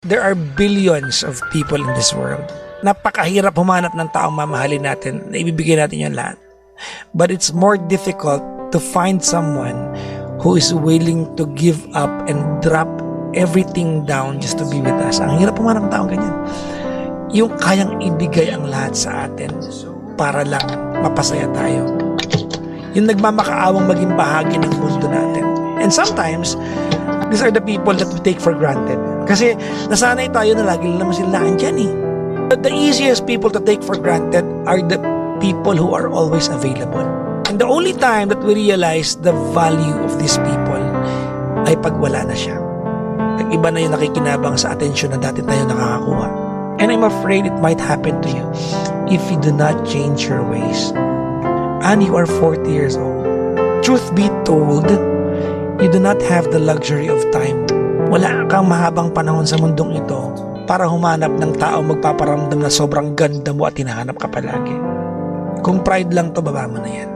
There are billions of people in this world. Napakahirap humanap ng taong mamahalin natin na ibibigay natin yung lahat. But it's more difficult to find someone who is willing to give up and drop everything down just to be with us. Ang hirap humanap ng taong ganyan. Yung kayang ibigay ang lahat sa atin para lang mapasaya tayo. Yung nagmamakaawang maging bahagi ng mundo natin. And sometimes, these are the people that we take for granted. Kasi nasanay tayo na lagi lang naman sila andyan eh. But the easiest people to take for granted are the people who are always available. And the only time that we realize the value of these people ay pag wala na siya. Nag-iba na yung nakikinabang sa atensyon na dati tayo nakakakuha. And I'm afraid it might happen to you if you do not change your ways. And you are 40 years old. Truth be told, you do not have the luxury of time. Wala kang mahabang panahon sa mundong ito para humanap ng taong magpaparamdam na sobrang ganda mo at hinahanap ka palagi. Kung pride lang to, baba mo na yan.